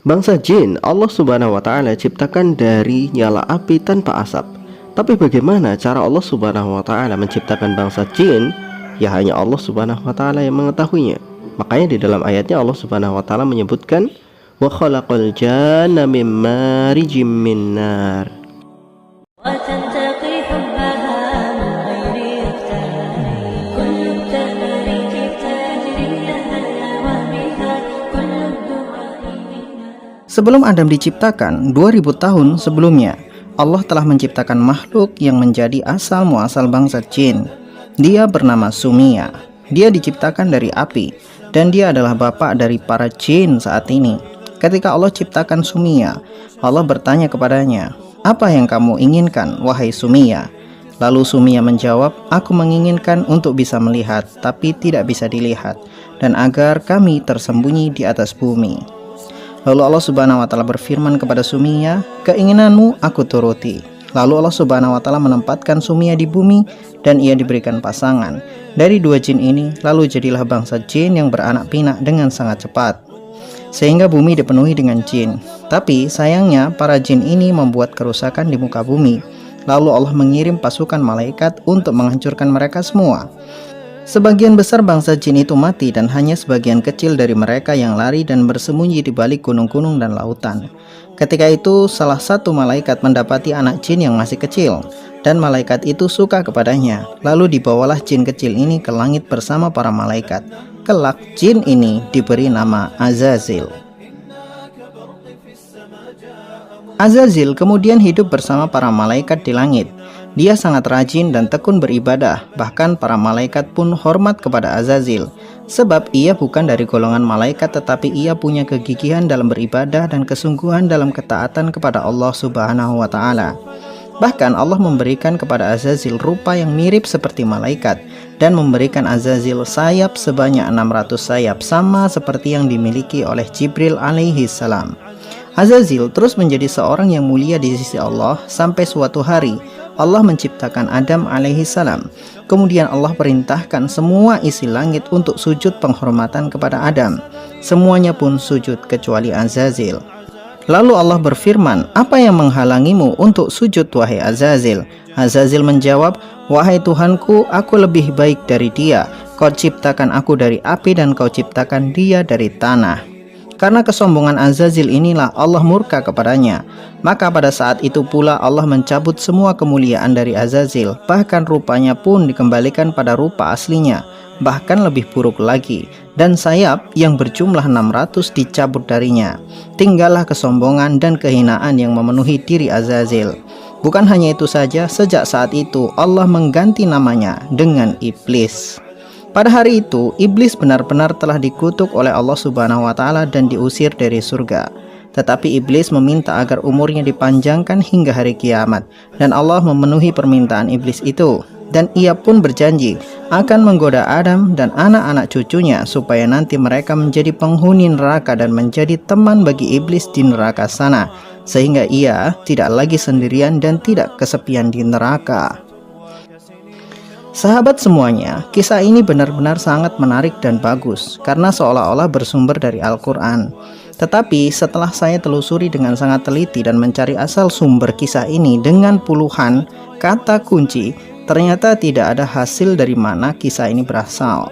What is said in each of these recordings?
Bangsa jin Allah Subhanahu wa taala ciptakan dari nyala api tanpa asap. Tapi bagaimana cara Allah Subhanahu wa taala menciptakan bangsa jin? Ya hanya Allah Subhanahu wa taala yang mengetahuinya. Makanya di dalam ayatnya Allah Subhanahu wa taala menyebutkan wa khalaqal janna min marijim min nar. Sebelum Adam diciptakan 2000 tahun sebelumnya, Allah telah menciptakan makhluk yang menjadi asal muasal bangsa jin. Dia bernama Sumia. Dia diciptakan dari api dan dia adalah bapak dari para jin saat ini. Ketika Allah ciptakan Sumia, Allah bertanya kepadanya, "Apa yang kamu inginkan, wahai Sumia?" Lalu Sumia menjawab, "Aku menginginkan untuk bisa melihat, tapi tidak bisa dilihat, dan agar kami tersembunyi di atas bumi." Lalu Allah Subhanahu wa taala berfirman kepada Sumia, "Keinginanmu aku turuti." Lalu Allah Subhanahu wa taala menempatkan Sumia di bumi dan ia diberikan pasangan. Dari dua jin ini, lalu jadilah bangsa jin yang beranak pinak dengan sangat cepat. Sehingga bumi dipenuhi dengan jin. Tapi sayangnya para jin ini membuat kerusakan di muka bumi. Lalu Allah mengirim pasukan malaikat untuk menghancurkan mereka semua. Sebagian besar bangsa jin itu mati dan hanya sebagian kecil dari mereka yang lari dan bersembunyi di balik gunung-gunung dan lautan. Ketika itu salah satu malaikat mendapati anak jin yang masih kecil dan malaikat itu suka kepadanya. Lalu dibawalah jin kecil ini ke langit bersama para malaikat. Kelak jin ini diberi nama Azazil. Azazil kemudian hidup bersama para malaikat di langit. Dia sangat rajin dan tekun beribadah, bahkan para malaikat pun hormat kepada Azazil, sebab ia bukan dari golongan malaikat tetapi ia punya kegigihan dalam beribadah dan kesungguhan dalam ketaatan kepada Allah Subhanahu wa taala. Bahkan Allah memberikan kepada Azazil rupa yang mirip seperti malaikat dan memberikan Azazil sayap sebanyak 600 sayap sama seperti yang dimiliki oleh Jibril alaihi salam. Azazil terus menjadi seorang yang mulia di sisi Allah sampai suatu hari Allah menciptakan Adam alaihi salam. Kemudian Allah perintahkan semua isi langit untuk sujud penghormatan kepada Adam. Semuanya pun sujud kecuali Azazil. Lalu Allah berfirman, "Apa yang menghalangimu untuk sujud wahai Azazil?" Azazil menjawab, "Wahai Tuhanku, aku lebih baik dari dia. Kau ciptakan aku dari api dan kau ciptakan dia dari tanah." Karena kesombongan Azazil inilah Allah murka kepadanya. Maka pada saat itu pula Allah mencabut semua kemuliaan dari Azazil. Bahkan rupanya pun dikembalikan pada rupa aslinya. Bahkan lebih buruk lagi. Dan sayap yang berjumlah 600 dicabut darinya. Tinggallah kesombongan dan kehinaan yang memenuhi diri Azazil. Bukan hanya itu saja, sejak saat itu Allah mengganti namanya dengan Iblis. Pada hari itu, iblis benar-benar telah dikutuk oleh Allah Subhanahu wa taala dan diusir dari surga. Tetapi iblis meminta agar umurnya dipanjangkan hingga hari kiamat, dan Allah memenuhi permintaan iblis itu. Dan ia pun berjanji akan menggoda Adam dan anak-anak cucunya supaya nanti mereka menjadi penghuni neraka dan menjadi teman bagi iblis di neraka sana, sehingga ia tidak lagi sendirian dan tidak kesepian di neraka. Sahabat semuanya, kisah ini benar-benar sangat menarik dan bagus karena seolah-olah bersumber dari Al-Quran. Tetapi setelah saya telusuri dengan sangat teliti dan mencari asal sumber kisah ini dengan puluhan kata kunci, ternyata tidak ada hasil dari mana kisah ini berasal.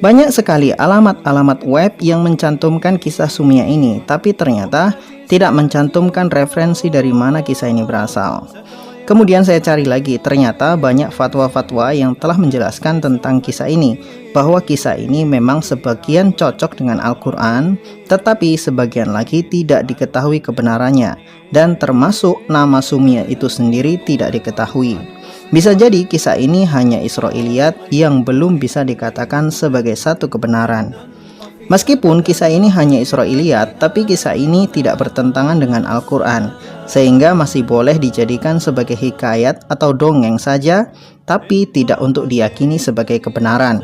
Banyak sekali alamat-alamat web yang mencantumkan kisah Sumia ini, tapi ternyata tidak mencantumkan referensi dari mana kisah ini berasal. Kemudian saya cari lagi, ternyata banyak fatwa-fatwa yang telah menjelaskan tentang kisah ini, bahwa kisah ini memang sebagian cocok dengan Al-Quran, tetapi sebagian lagi tidak diketahui kebenarannya, dan termasuk nama Sumia itu sendiri tidak diketahui. Bisa jadi kisah ini hanya Israiliyat yang belum bisa dikatakan sebagai satu kebenaran. Meskipun kisah ini hanya Israiliyat, tapi kisah ini tidak bertentangan dengan Al-Quran, sehingga masih boleh dijadikan sebagai hikayat atau dongeng saja, tapi tidak untuk diyakini sebagai kebenaran.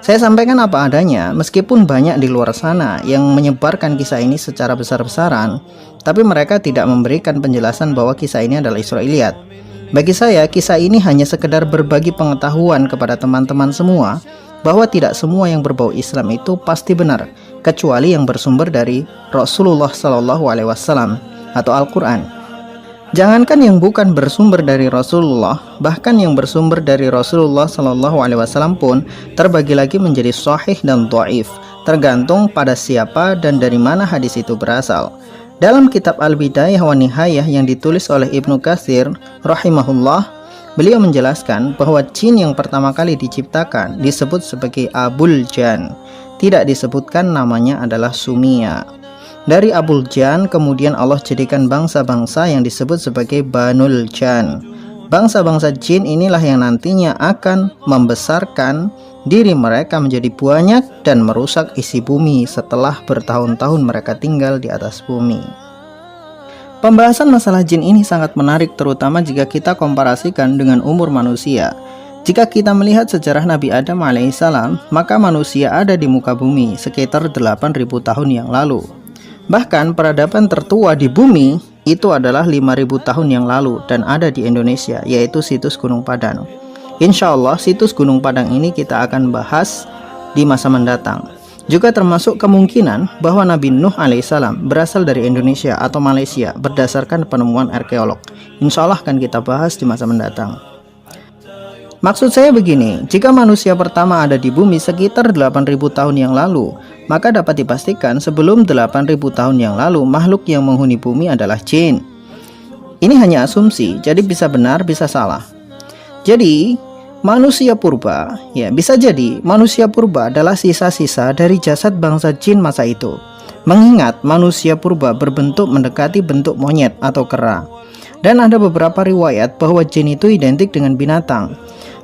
Saya sampaikan apa adanya, meskipun banyak di luar sana yang menyebarkan kisah ini secara besar-besaran, tapi mereka tidak memberikan penjelasan bahwa kisah ini adalah Israiliyat. Bagi saya, kisah ini hanya sekedar berbagi pengetahuan kepada teman-teman semua, bahwa tidak semua yang berbau Islam itu pasti benar. kecuali yang bersumber dari Rasulullah SAW atau Al-Quran. Jangankan yang bukan bersumber dari Rasulullah, bahkan yang bersumber dari Rasulullah SAW pun terbagi lagi menjadi sahih dan dhaif, tergantung pada siapa dan dari mana hadis itu berasal. Dalam kitab Al-Bidayah wa Nihayah yang ditulis oleh Ibnu Katsir rahimahullah, beliau menjelaskan bahwa jin yang pertama kali diciptakan disebut sebagai Abul Jan. Tidak disebutkan namanya adalah Sumia. Dari Abul Jan kemudian Allah jadikan bangsa-bangsa yang disebut sebagai Banul Jan. Bangsa-bangsa jin inilah yang nantinya akan membesarkan diri mereka menjadi banyak dan merusak isi bumi setelah bertahun-tahun mereka tinggal di atas bumi. Pembahasan masalah jin ini sangat menarik, terutama jika kita komparasikan dengan umur manusia. Jika kita melihat sejarah Nabi Adam alaihissalam, maka manusia ada di muka bumi sekitar 8.000 tahun yang lalu. Bahkan peradaban tertua di bumi itu adalah 5.000 tahun yang lalu dan ada di Indonesia, yaitu situs Gunung Padang. Insya Allah situs Gunung Padang ini kita akan bahas di masa mendatang. Juga termasuk kemungkinan bahwa Nabi Nuh alaihissalam berasal dari Indonesia atau Malaysia berdasarkan penemuan arkeolog. Insya Allah akan kita bahas di masa mendatang. Maksud saya begini, jika manusia pertama ada di bumi sekitar 8.000 tahun yang lalu, maka dapat dipastikan sebelum 8.000 tahun yang lalu makhluk yang menghuni bumi adalah jin. Ini hanya asumsi, jadi bisa benar bisa salah. Jadi manusia purba, ya bisa jadi manusia purba adalah sisa-sisa dari jasad bangsa jin masa itu. Mengingat manusia purba berbentuk mendekati bentuk monyet atau kera. Dan ada beberapa riwayat bahwa jin itu identik dengan binatang.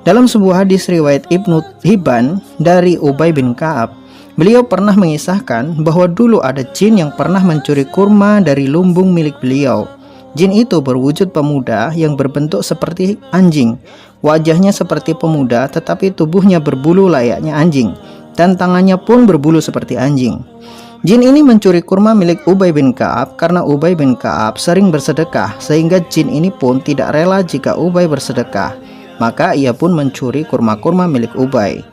Dalam sebuah hadis riwayat Ibnu Hibban dari Ubay bin Ka'ab, beliau pernah mengisahkan bahwa dulu ada jin yang pernah mencuri kurma dari lumbung milik beliau. Jin itu berwujud pemuda yang berbentuk seperti anjing. Wajahnya seperti pemuda tetapi tubuhnya berbulu layaknya anjing, dan tangannya pun berbulu seperti anjing. Jin ini mencuri kurma milik Ubay bin Ka'ab karena Ubay bin Ka'ab sering bersedekah, sehingga jin ini pun tidak rela jika Ubay bersedekah. Maka ia pun mencuri kurma-kurma milik Ubay.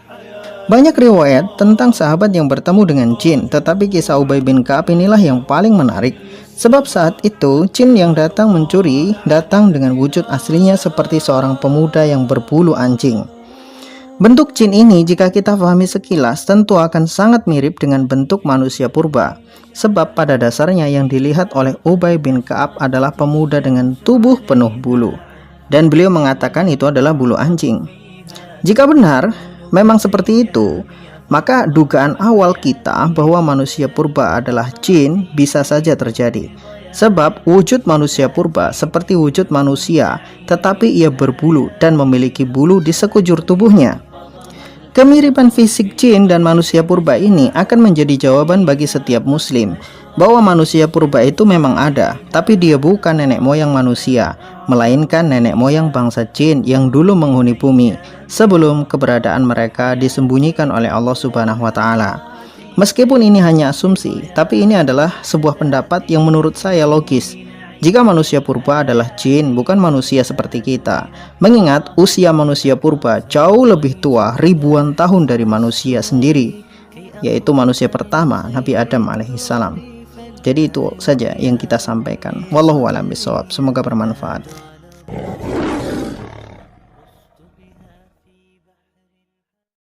Banyak riwayat tentang sahabat yang bertemu dengan jin, tetapi kisah Ubay bin Ka'ab inilah yang paling menarik. Sebab saat itu jin yang datang mencuri datang dengan wujud aslinya seperti seorang pemuda yang berbulu anjing. Bentuk jin ini jika kita pahami sekilas tentu akan sangat mirip dengan bentuk manusia purba. Sebab pada dasarnya yang dilihat oleh Ubay bin Ka'ab adalah pemuda dengan tubuh penuh bulu. Dan beliau mengatakan itu adalah bulu anjing. Jika benar memang seperti itu, maka dugaan awal kita bahwa manusia purba adalah jin bisa saja terjadi. Sebab wujud manusia purba seperti wujud manusia, tetapi ia berbulu dan memiliki bulu di sekujur tubuhnya. Kemiripan fisik jin dan manusia purba ini akan menjadi jawaban bagi setiap muslim bahwa manusia purba itu memang ada, tapi dia bukan nenek moyang manusia, melainkan nenek moyang bangsa jin yang dulu menghuni bumi sebelum keberadaan mereka disembunyikan oleh Allah Subhanahu wa Ta'ala. Meskipun ini hanya asumsi, tapi ini adalah sebuah pendapat yang menurut saya logis. Jika manusia purba adalah jin, bukan manusia seperti kita. Mengingat usia manusia purba jauh lebih tua ribuan tahun dari manusia sendiri, yaitu manusia pertama, Nabi Adam alaihissalam. Jadi itu saja yang kita sampaikan. Wallahu a'lam bishawab. Semoga bermanfaat.